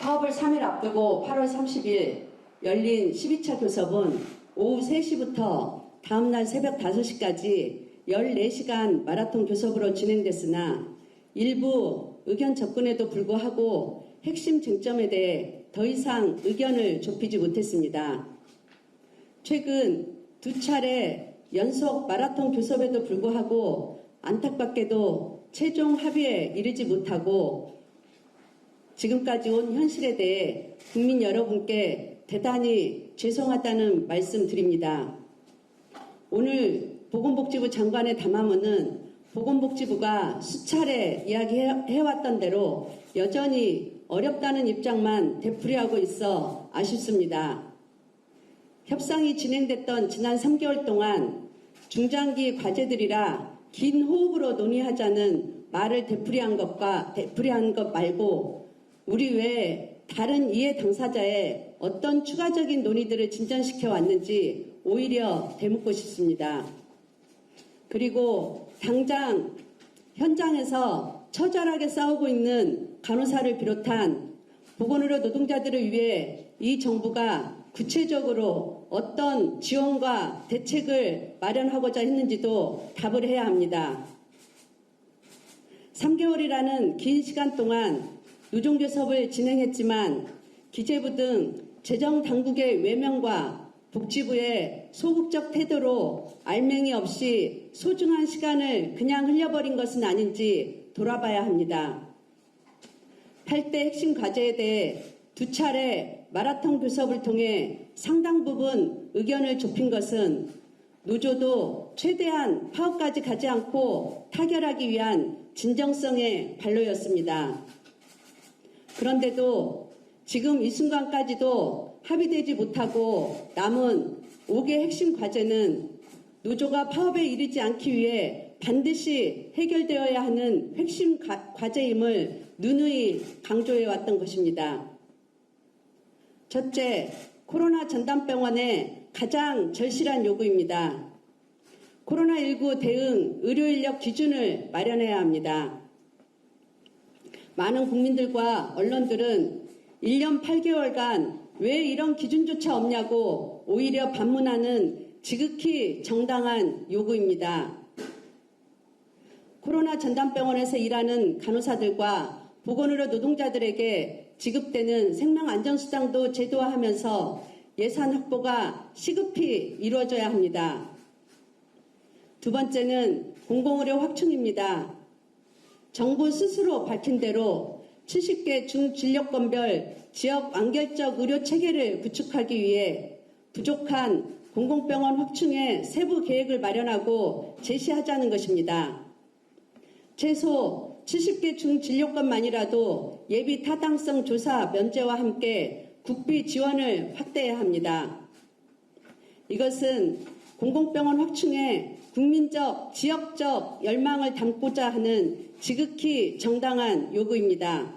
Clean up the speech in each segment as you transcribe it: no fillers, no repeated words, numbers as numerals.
파업을 3일 앞두고 8월 30일 열린 12차 교섭은 오후 3시부터 다음날 새벽 5시까지 14시간 마라톤 교섭으로 진행됐으나 일부 의견 접근에도 불구하고 핵심 쟁점에 대해 더 이상 의견을 좁히지 못했습니다. 최근 2차례 연속 마라톤 교섭에도 불구하고 안타깝게도 최종 합의에 이르지 못하고 지금까지 온 현실에 대해 국민 여러분께 대단히 죄송하다는 말씀 드립니다. 오늘 보건복지부 장관의 담화문은 보건복지부가 수차례 이야기해왔던 대로 여전히 어렵다는 입장만 되풀이하고 있어 아쉽습니다. 협상이 진행됐던 지난 3개월 동안 중장기 과제들이라 긴 호흡으로 논의하자는 말을 되풀이한 것 말고 우리 외에 다른 이해 당사자의 어떤 추가적인 논의들을 진전시켜 왔는지 오히려 되묻고 싶습니다. 그리고 당장 현장에서 처절하게 싸우고 있는 간호사를 비롯한 보건의료 노동자들을 위해 이 정부가 구체적으로 어떤 지원과 대책을 마련하고자 했는지도 답을 해야 합니다. 3개월이라는 긴 시간 동안 노동교섭을 진행했지만 기재부 등 재정당국의 외면과 복지부의 소극적 태도로 알맹이 없이 소중한 시간을 그냥 흘려버린 것은 아닌지 돌아봐야 합니다. 8대 핵심 과제에 대해 2차례 마라톤 교섭을 통해 상당 부분 의견을 좁힌 것은 노조도 최대한 파업까지 가지 않고 타결하기 위한 진정성의 발로였습니다. 그런데도 지금 이 순간까지도 합의되지 못하고 남은 5개 핵심 과제는 노조가 파업에 이르지 않기 위해 반드시 해결되어야 하는 핵심 과제임을 누누이 강조해 왔던 것입니다. 첫째, 코로나 전담병원의 가장 절실한 요구입니다. 코로나19 대응 의료인력 기준을 마련해야 합니다. 많은 국민들과 언론들은 1년 8개월간 왜 이런 기준조차 없냐고 오히려 반문하는 지극히 정당한 요구입니다. 코로나 전담병원에서 일하는 간호사들과 보건의료 노동자들에게 지급되는 생명안전수당도 제도화하면서 예산 확보가 시급히 이루어져야 합니다. 두 번째는 공공의료 확충입니다. 정부 스스로 밝힌 대로 70개 중진료권별 지역 완결적 의료 체계를 구축하기 위해 부족한 공공병원 확충의 세부 계획을 마련하고 제시하자는 것입니다. 최소 70개 중진료권만이라도 예비 타당성 조사 면제와 함께 국비 지원을 확대해야 합니다. 이것은 공공병원 확충에 국민적, 지역적 열망을 담고자 하는 지극히 정당한 요구입니다.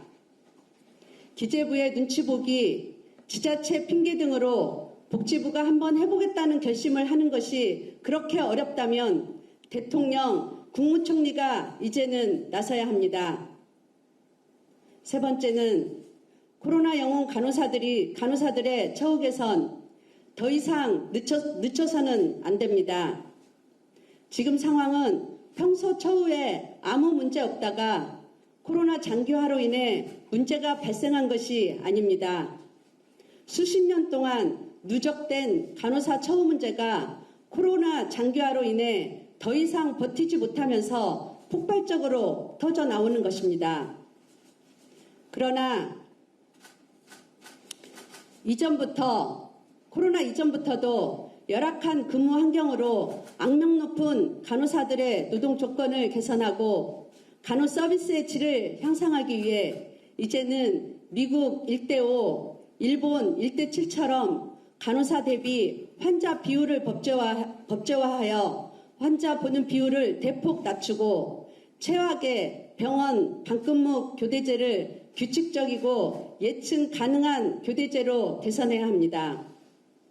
기재부의 눈치 보기, 지자체 핑계 등으로 복지부가 한번 해보겠다는 결심을 하는 것이 그렇게 어렵다면 대통령, 국무총리가 이제는 나서야 합니다. 세 번째는 코로나 영웅 간호사들의 처우 개선 더 이상 늦춰서는 안 됩니다. 지금 상황은 평소 처우에 아무 문제 없다가 코로나 장기화로 인해 문제가 발생한 것이 아닙니다. 수십 년 동안 누적된 간호사 처우 문제가 코로나 장기화로 인해 더 이상 버티지 못하면서 폭발적으로 터져 나오는 것입니다. 그러나 코로나 이전부터도 열악한 근무 환경으로 악명 높은 간호사들의 노동 조건을 개선하고 간호 서비스의 질을 향상하기 위해 이제는 미국 1:5, 일본 1:7처럼 간호사 대비 환자 비율을 법제화하여 환자 보는 비율을 대폭 낮추고 최악의 병원 반근무 교대제를 규칙적이고 예측 가능한 교대제로 개선해야 합니다.